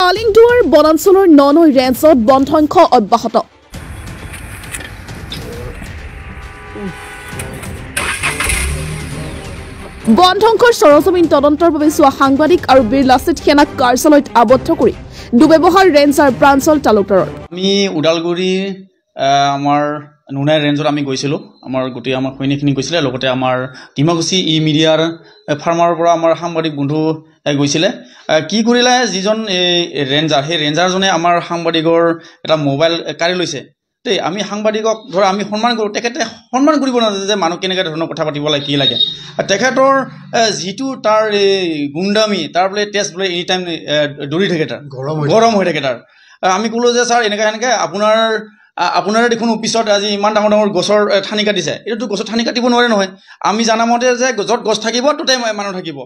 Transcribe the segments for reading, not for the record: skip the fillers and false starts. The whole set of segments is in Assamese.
আলিংদুৱাৰ বনাঞ্চলৰ ননৈ ৰেঞ্জত বনধ্বংস অব্যাহত। বনধ্বংসৰ সৰজমিন তদন্তৰ বাবে চোৱা সাংবাদিক আৰু বীৰ লাচিত সেনাক কাৰ্যালয়ত আবদ্ধ কৰি দুব্যৱহাৰ ৰেঞ্জাৰ প্ৰাঞ্চল তালুকদাৰৰ। আমি ওদালগুৰি আমাৰ নুনাই ৰেঞ্জত আমি গৈছিলোঁ। আমাৰ গোটেই আমাৰ সৈনিকখিনি গৈছিলে, লগতে আমাৰ ডিমাকুচি ই মিডিয়াৰ ফাৰ্মাৰৰ পৰা আমাৰ সাংবাদিক বন্ধু গৈছিলে। কি কৰিলে যিজন ৰেঞ্জাৰ, সেই ৰেঞ্জাৰজনে আমাৰ সাংবাদিকৰ এটা মোবাইল কাঢ়ি লৈছে। দেই আমি সাংবাদিকক ধৰা আমি সন্মান কৰোঁ, তেখেতে সন্মান কৰিব নাজানে যে মানুহ কেনেকৈ ধৰণৰ কথা পাতিব লাগে, কি লাগে। তেখেতৰ যিটো তাৰ গুণ্ডামি, তাৰ বোলে তেজ বোলে এনি টাইম দৌৰি থাকে, তাৰ গৰম হৈ থাকে তাৰ। আমি ক'লোঁ যে ছাৰ এনেকৈ আপোনাৰ দেখোন অফিচত আজি ইমান ডাঙৰ ডাঙৰ গছৰ ঠানি কাটিছে, এইটোতো গছৰ ঠানি কাটিব নোৱাৰে নহয়। আমি জানামতে যে য'ত গছ থাকিব ত'তে মানুহ থাকিব।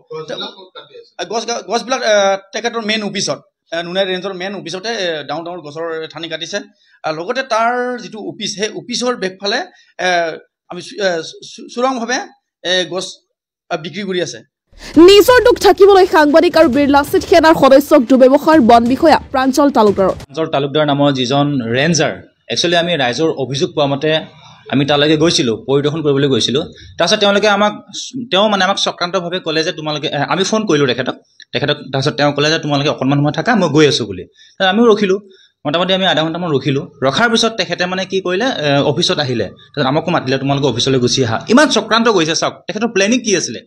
গছবিলাক তেখেতৰ মেইন অফিচত, নুনাই ৰেঞ্জৰ মেইন অফিচতে ডাঙৰ ডাঙৰ গছৰ ঠানি কাটিছে। লগতে তাৰ যিটো অফিচ, সেই অফিচৰ বেগফালে আমি চোৰাংভাৱে গছ বিক্ৰী কৰি আছে। নিজৰ দুখ থাকিবলৈ সাংবাদিক আৰু বীৰ লাচিত সেনাৰ সদস্যক দুব্যৱহাৰ বন বিষয়া প্ৰাঞ্চল তালুকদাৰৰ। প্ৰাঞ্চল তালুকদাৰ নামৰ যিজন ৰেঞ্জাৰ, একচুৱেলি আমি ৰাইজৰ অভিযোগ পোৱা মতে আমি তালৈকে গৈছিলোঁ, পৰিদৰ্শন কৰিবলৈ গৈছিলোঁ। তাৰপিছত তেওঁলোকে আমাক চক্ৰান্তভাৱে ক'লে যে তোমালোকে, আমি ফোন কৰিলোঁ তেখেতক। তাৰপিছত তেওঁ ক'লে যে তোমালোকে অকণমান সময় থাকা, মই গৈ আছোঁ বুলি। আমিও ৰখিলোঁ, মোটামুটি আমি আধা ঘণ্টামান ৰখিলোঁ। ৰখাৰ পিছত তেখেতে কি কৰিলে, অফিচত আহিলে। তাৰপিছত আমাকো মাতিলে, তোমালোকে অফিচলৈ গুচি আহা। ইমান চক্ৰান্ত কৰিছে, চাওক তেখেতৰ প্লেনিং কি আছিলে।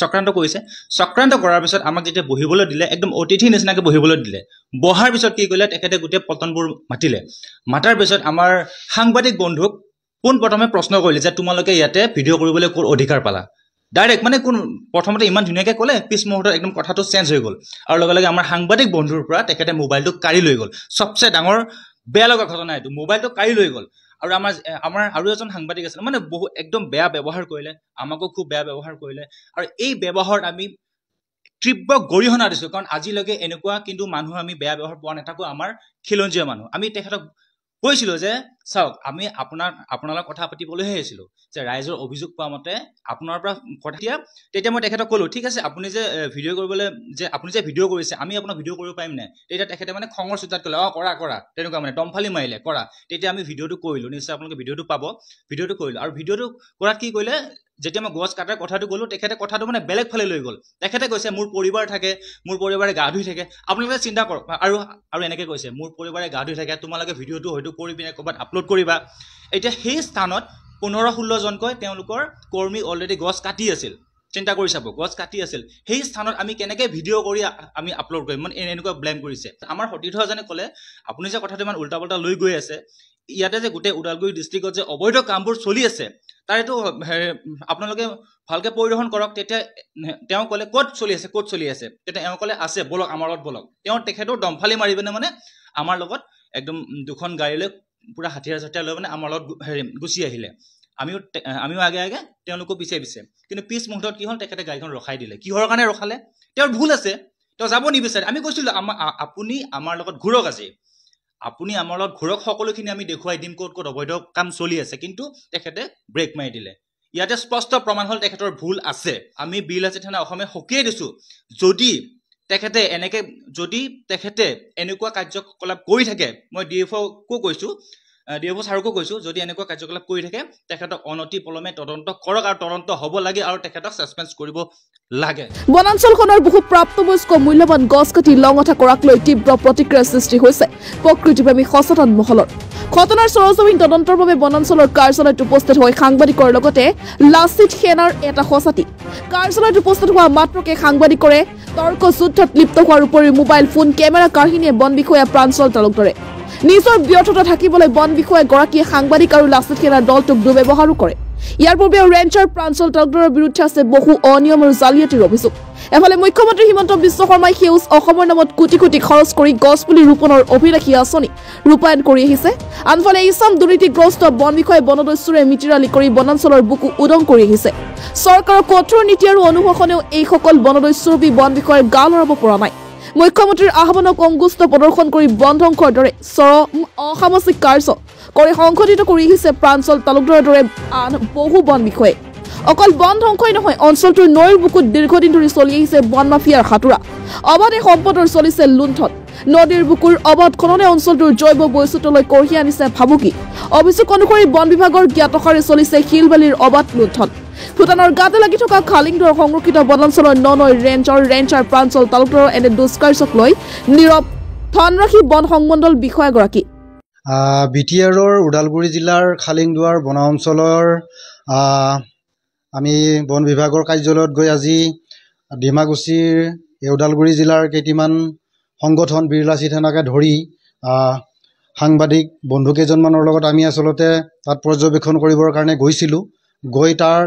চক্ৰান্ত কৰিছে। চক্ৰান্ত কৰাৰ পিছত আমাক যেতিয়া বহিবলৈ দিলে, একদম অতিথি নিচিনাকৈ বহিবলৈ দিলে। বহাৰ পিছত কি কৰিলে, তেখেতে গোটেই পল্টনবোৰ মাতিলে। মাতাৰ পিছত আমাৰ সাংবাদিক বন্ধুক পোনপ্ৰথমে প্ৰশ্ন কৰিলে যে তোমালোকে ইয়াতে ভিডিঅ' কৰিবলৈ ক'ৰ অধিকাৰ পালা। ডাইৰেক্ট কোন প্ৰথমতে ইমান ধুনীয়াকৈ ক'লে, পিছ মুহূৰ্তত একদম কথাটো চেঞ্জ হৈ গ'ল। আৰু লগে লগে আমাৰ সাংবাদিক বন্ধুৰ পৰা তেখেতে মোবাইলটো কাঢ়ি লৈ গ'ল। চবচে ডাঙৰ বেয়া লগা ঘটনা এইটো, মোবাইলটো কাঢ়ি লৈ গ'ল। আৰু আমাৰ আৰু এজন সাংবাদিক আছিলে, একদম বেয়া ব্যৱহাৰ কৰিলে, আমাকো খুব বেয়া ব্যৱহাৰ কৰিলে। আৰু এই ব্যৱহাৰত আমি তীব্ৰ গৰিহণা দিছোঁ, কাৰণ আজিলৈকে এনেকুৱা কিন্তু মানুহ আমি বেয়া ব্যৱহাৰ পোৱা নাথাকোঁ, আমাৰ খিলঞ্জীয়া মানুহ। আমি তেখেতক কৈছিলোঁ যে চাওক, আমি আপোনালোক কথা পাতিবলৈহে আহিছিলোঁ, যে ৰাইজৰ অভিযোগ পোৱা মতে আপোনাৰ পৰা কথা দিয়া। তেতিয়া মই তেখেতক ক'লোঁ, ঠিক আছে আপুনি যে ভিডিঅ' কৰিবলৈ আপুনি যে ভিডিঅ' কৰিছে, আমি আপোনাক ভিডিঅ' কৰিব পাৰিম নাই। তেতিয়া তেখেতে খঙৰ চোতাত ক'লে, কৰা তেনেকুৱা দমফালি মাৰিলে, কৰা। তেতিয়া আমি ভিডিঅ'টো কৰিলোঁ, নিশ্চয় আপোনালোকে ভিডিঅ'টো পাব। ভিডিঅ'টো কৰিলোঁ, আৰু ভিডিঅ'টো কৰাত কি কৰিলে, যেতিয়া মই গছ কাটাৰ কথাটো ক'লোঁ, তেখেতে কথাটো বেলেগ ফালে লৈ গ'ল। তেখেতে কৈছে মোৰ পৰিবাৰ থাকে, মোৰ পৰিবাৰে গা ধুই থাকে, আপোনালোকে চিন্তা কৰক। আৰু এনেকৈ কৈছে, মোৰ পৰিবাৰে গা ধুই থাকে, তোমালোকে ভিডিঅ'টো হয়তো কৰি পিনে ক'ৰবাত আপলোড কৰিবা। এতিয়া সেই স্থানত 15-16 জনকৈ তেওঁলোকৰ কৰ্মী অলৰেডি গছ কাটি আছিল। চিন্তা কৰি চাব, গছ কাটি আছিল। সেই স্থানত আমি কেনেকৈ ভিডিঅ' কৰি আমি আপলোড কৰিম, এনেকুৱা ব্লেম কৰিছে। আমাৰ সতীৰ্থজনে ক'লে, আপুনি যে কথাটো ইমান উল্টা পাল্টা লৈ গৈ আছে, ইয়াতে যে গোটেই ওদালগুৰি ডিষ্ট্ৰিক্টত যে অবৈধ কামবোৰ চলি আছে, তাৰ এইটো আপোনালোকে ভালকৈ পৰিদৰ্শন কৰক। তেতিয়া তেওঁ ক'লে, ক'ত চলি আছে। তেতিয়া এওঁ ক'লে, আছে, বলক আমাৰ লগত বলক। তেখেতেও দমফালি মাৰি পিনে আমাৰ লগত একদম দুখন গাড়ী লৈ পুৰা হাথিয়াৰ লৈ আমাৰ লগত গুচি আহিলে। আমিও আগে আগে, তেওঁলোকো পিছে। কিন্তু পিছ মুহূৰ্তত কি হ'ল, তেখেতে গাড়ীখন ৰখাই দিলে। কিহৰ কাৰণে ৰখালে, তেওঁৰ ভুল আছে, তেওঁ যাব নিবিচাৰে। আমি কৈছিলোঁ, আপুনি আমাৰ লগত ঘূৰক, আজি আপুনি আমাৰ লগত ঘূৰক, সকলোখিনি আমি দেখুৱাই দিম ক'ত ক'ত অবৈধ কাম চলি আছে। কিন্তু তেখেতে ব্ৰেক মাৰি দিলে। ইয়াতে স্পষ্ট প্ৰমাণ হ'ল তেখেতৰ ভুল আছে। আমি বীৰ লাচিত সেনা অসমে সকীয়াই দিছোঁ, যদি তেখেতে এনেকুৱা কাৰ্যকলাপ কৰি থাকে, মই DFOকো কৈছোঁ, DFO ছাৰকো কৈছোঁ, যদি এনেকুৱা কাৰ্যকলাপ কৰি থাকে, তেখেতক অনতি পলমে তদন্ত কৰক, আৰু তদন্ত হ'ব লাগে, আৰু তেখেতক ছাছপেন্স কৰিব লাগে। বনাঞ্চলখনৰ বহু প্ৰাপ্তবয়স্ক মূল্যৱান গছ কাটি লঙঠা কৰাক লৈ তীব্ৰ প্ৰতিক্ৰিয়াৰ সৃষ্টি হৈছে প্ৰকৃতিপ্ৰেমী সচেতন মহলৰ। ঘটনাৰ সৰজমিন তদন্তৰ বাবে বনাঞ্চলৰ কাৰ্যালয়ত উপস্থিত হৈ সাংবাদিকৰ লগতে লাচিত সেনাৰ এটা সঁচাতি। কাৰ্যালয়ত উপস্থিত হোৱা মাত্ৰকে সাংবাদিকৰে তৰ্ক যুদ্ধত লিপ্ত হোৱাৰ উপৰিও মোবাইল ফোন কেমেৰা কাঢ়ি নিয়ে বন বিষয়া প্ৰাঞ্চল তালুকদাৰে। নিজৰ ব্যৰ্থতা থাকিবলৈ বন বিষয়াগৰাকীয়ে সাংবাদিক আৰু লাচিত সেনাৰ দলটোক দুৰ্ব্যৱহাৰো কৰে। ইয়াৰ পূৰ্বেও ৰেঞ্জাৰ প্ৰাঞ্চল তালুকদাৰৰ বিৰুদ্ধে আছে বহু অনিয়ম আৰু জালিয়াতিৰ অভিযোগ। এফালে মুখ্যমন্ত্ৰী হিমন্ত বিশ্ব শৰ্মাই সেউজ অসমৰ নামত কোটি কোটি খৰচ কৰি গছপুলি ৰোপণৰ অভিলাষী আঁচনি ৰূপায়ণ কৰি আহিছে। আনফালে ইছাম দুৰ্নীতিগ্ৰস্ত বন বিষয়াই বনদস্যুৰে মিতিৰালি কৰি বনাঞ্চলৰ বুকু উদং কৰি আহিছে। চৰকাৰৰ কঠোৰ নীতি আৰু অনুশাসনেও এইসকল বনদস্যুৰূপী বন বিষয়াৰ গা লৰাব পৰা নাই। মুখ্যমন্ত্ৰীৰ আহ্বানক অংগুষ্ট প্ৰদৰ্শন কৰি বন ধ্বংসৰ দৰে চৰম অসামাজিক কাৰ্য কৰি সংঘটিত কৰি আহিছে প্ৰাঞ্চল তালুকদাৰৰ দৰে আন বহু বন বিষয়াই। অকল বন ধ্বংসই নহয়, অঞ্চলটোৰ নৈৰ বুকুত দীৰ্ঘদিন ধৰি চলি আহিছে বন মাফিয়াৰ হাতোৰা। অবাধে সম্পদৰ চলিছে লুণ্ঠন। নদীৰ বুকুৰ অবাধ খননে অঞ্চলটোৰ জৈৱ বৈচিত্ৰ্যলৈ কঢ়িয়াই আনিছে ভাবুকি অভিযোগ অনুসৰি বন বিভাগৰ জ্ঞাতসাৰে চলিছে শিলবালিৰ অবাধ লুণ্ঠন ভূটানৰ গাতে লাগি থকা খালিংদৰ সংৰক্ষিত বনাঞ্চলৰ ননৈ ৰেঞ্জাৰ প্ৰাঞ্চল তালুকৰ এনে দুষ্কাৰ্যক লৈ নীৰৱ ধনৰাশি বন সংমণ্ডল বিষয়াগৰাকী বিটিআৰৰ ওদালগুৰি জিলাৰ খালিংদুৱাৰ বন অঞ্চলৰ আমি বন বিভাগৰ কাৰ্যালয়ত গৈ আজি ডিমাকুছিৰ ওদালগুৰি জিলাৰ কেইটিমান সংগঠন বিৰলাচি থানাকে ধৰি সাংবাদিক বন্ধু কেইজনমানৰ লগত আমি আচলতে তাত পৰ্যবেক্ষণ কৰিবৰ কাৰণে গৈছিলোঁ গৈ তাৰ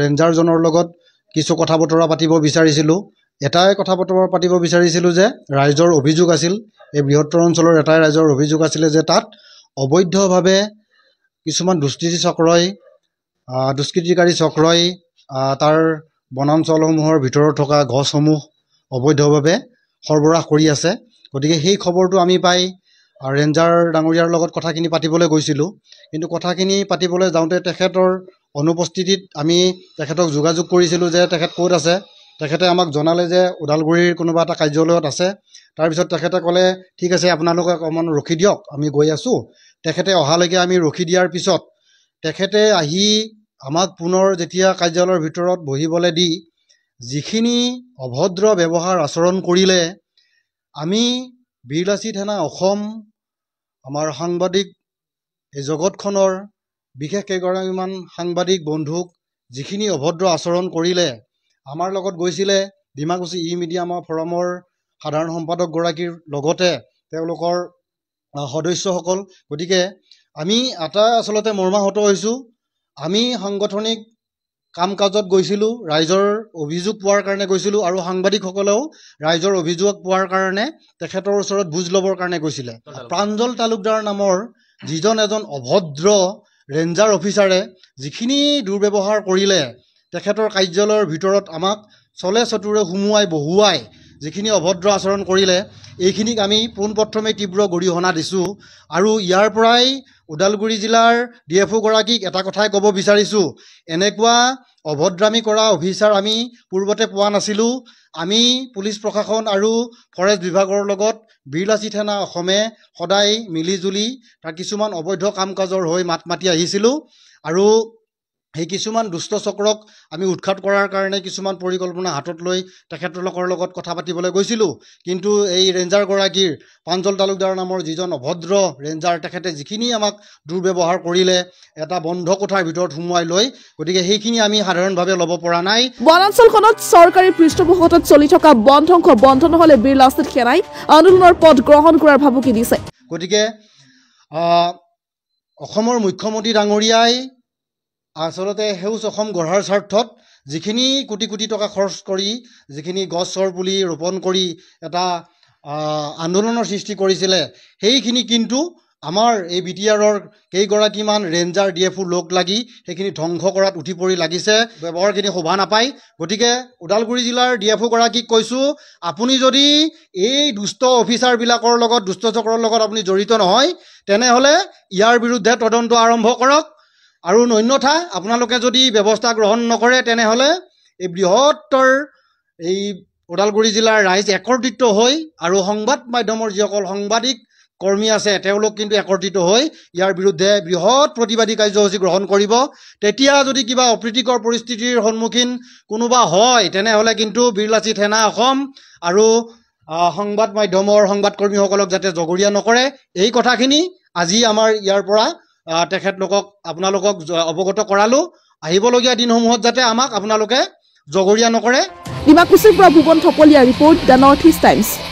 ৰেঞ্জাৰজনৰ লগত কিছু কথা বতৰা পাতিব বিচাৰিছিলোঁ এটাই কথা বতৰা পাতিব বিচাৰিছিলোঁ যে ৰাইজৰ অভিযোগ আছিল এই বৃহত্তৰ অঞ্চলৰ এটাই ৰাইজৰ অভিযোগ আছিলে যে তাত অবৈধভাৱে কিছুমান দুষ্কৃতিকাৰী চক্ৰই তাৰ বনাঞ্চলসমূহৰ ভিতৰত থকা গছসমূহ অবৈধভাৱে সৰবৰাহ কৰি আছে গতিকে সেই খবৰটো আমি পাই ৰেঞ্জাৰ ডাঙৰীয়াৰ লগত কথাখিনি পাতিবলৈ গৈছিলোঁ কিন্তু কথাখিনি পাতিবলৈ যাওঁতে তেখেতৰ অনুপস্থিতিত আমি তেখেতক যোগাযোগ কৰিছিলোঁ যে তেখেত ক'ত আছে তেখেতে আমাক জনালে যে ওদালগুৰিৰ কোনোবা এটা কাৰ্যালয়ত আছে তাৰপিছত তেখেতে ক'লে ঠিক আছে আপোনালোকে অকণমান ৰখি দিয়ক আমি গৈ আছোঁ তেখেতে অহালৈকে আমি ৰখি দিয়াৰ পিছত তেখেতে আহি আমাক পুনৰ যেতিয়া কাৰ্যালয়ৰ ভিতৰত বহিবলৈ দি যিখিনি অভদ্ৰ ব্যৱহাৰ আচৰণ কৰিলে আমি বিৰলাচি থানা অসম আমাৰ সাংবাদিক এই জগতখনৰ বিশেষ কেইগৰাকীমান সাংবাদিক বন্ধুক যিখিনি অভদ্ৰ আচৰণ কৰিলে আমাৰ লগত গৈছিলে ডিমাকুছি মিডিয়ামৰ ফৰামৰ সাধাৰণ সম্পাদকগৰাকীৰ লগতে তেওঁলোকৰ সদস্যসকল গতিকে আমি এটা আচলতে মৰ্মাহত হৈছোঁ আমি সাংগঠনিক কাম কাজত গৈছিলোঁ ৰাইজৰ অভিযোগ পোৱাৰ কাৰণে গৈছিলোঁ আৰু সাংবাদিকসকলেও ৰাইজৰ অভিযোগ পোৱাৰ কাৰণে তেখেতৰ ওচৰত বুজ ল'বৰ কাৰণে গৈছিলে প্ৰাঞ্জল তালুকদাৰ নামৰ যিজন এজন অভদ্ৰ ৰেঞ্জাৰ অফিচাৰে যিখিনি দুৰ্ব্যৱহাৰ কৰিলে তেখেতৰ কাৰ্যালয়ৰ ভিতৰত আমাক চলে চতুৰে সুমুৱাই বহুৱাই যিখিনি অভদ্ৰ আচৰণ কৰিলে এইখিনিক আমি পোনপ্ৰথমে তীব্ৰ গৰিহণা দিছোঁ আৰু ইয়াৰ পৰাই ওদালগুৰি জিলাৰ DFO গৰাকীক এটা কথাই ক'ব বিচাৰিছোঁ এনেকুৱা অভদ্ৰামী কৰা অফিচাৰ আমি পূৰ্বতে পোৱা নাছিলোঁ আমি পুলিচ প্ৰশাসন আৰু ফৰেষ্ট বিভাগৰ লগত বিৰলাচি থানা অসমে সদায় মিলিজুলি তাৰ কিছুমান অবৈধ কাম কাজৰ হৈ মাত মাতি আহিছিলোঁ আৰু সেই কিছুমান দুষ্ট চক্ৰক আমি উৎখাত কৰাৰ কাৰণে কিছুমান পৰিকল্পনা হাতত লৈ তেখেতলোকৰ লগত কথা পাতিবলৈ গৈছিলোঁ কিন্তু এই ৰেঞ্জাৰগৰাকীৰ প্ৰাঞ্জল তালুকদাৰ নামৰ যিজন অভদ্ৰ ৰেঞ্জাৰ তেখেতে যিখিনি আমাক দুৰ্ব্যৱহাৰ কৰিলে এটা বন্ধ কোঠাৰ ভিতৰত সুমুৱাই লৈ গতিকে সেইখিনি আমি সাধাৰণভাৱে ল'ব পৰা নাই বনাঞ্চলখনত চৰকাৰী পৃষ্ঠপোষকতাত চলি থকা বন ধ্বংস বন্ধ নহ'লে বিৰলাচিত সেনাই আন্দোলনৰ পথ গ্ৰহণ কৰাৰ ভাবুকি দিছে গতিকে অসমৰ মুখ্যমন্ত্ৰী ডাঙৰীয়াই আচলতে সেউজ অসম গঢ়াৰ স্বাৰ্থত যিখিনি কোটি কোটি টকা খৰচ কৰি যিখিনি গছৰ পুলি ৰোপণ কৰি এটা আন্দোলনৰ সৃষ্টি কৰিছিলে সেইখিনি কিন্তু আমাৰ এই বিটিআৰৰ কেইগৰাকীমান ৰেঞ্জাৰ DFO লোক লাগি সেইখিনি ধ্বংস কৰাত উঠি পৰি লাগিছে ব্যৱহাৰখিনি শোভা নাপায় গতিকে ওদালগুৰি জিলাৰ DFO গৰাকীক কৈছোঁ আপুনি যদি এই দুষ্ট অফিচাৰবিলাকৰ লগত দুষ্ট চক্ৰৰ লগত আপুনি জড়িত নহয় তেনেহ'লে ইয়াৰ বিৰুদ্ধে তদন্ত আৰম্ভ কৰক আৰু অন্যথা আপোনালোকে যদি ব্যৱস্থা গ্ৰহণ নকৰে তেনেহ'লে এই বৃহত্তৰ এই ওদালগুৰি জিলাৰ ৰাইজ একত্ৰিত হৈ আৰু সংবাদ মাধ্যমৰ যিসকল সাংবাদিক কৰ্মী আছে তেওঁলোক কিন্তু একত্ৰিত হৈ ইয়াৰ বিৰুদ্ধে বৃহৎ প্ৰতিবাদী কাৰ্যসূচী গ্ৰহণ কৰিব তেতিয়া যদি কিবা অপ্ৰীতিকৰ পৰিস্থিতিৰ সন্মুখীন কোনোবা হয় তেনেহ'লে কিন্তু বিৰলাচি থানা অসম আৰু সংবাদ মাধ্যমৰ সংবাদকৰ্মীসকলক যাতে জগৰীয়া নকৰে এই কথাখিনি আজি আমাৰ ইয়াৰ পৰা তেখেতলোকক আপোনালোকক অৱগত কৰালোঁ আহিবলগীয়া দিনসমূহত যাতে আমাক আপোনালোকে জগৰীয়া নকৰে ডিমাকুছিৰ পৰা Bhuban Thapliya report the North East times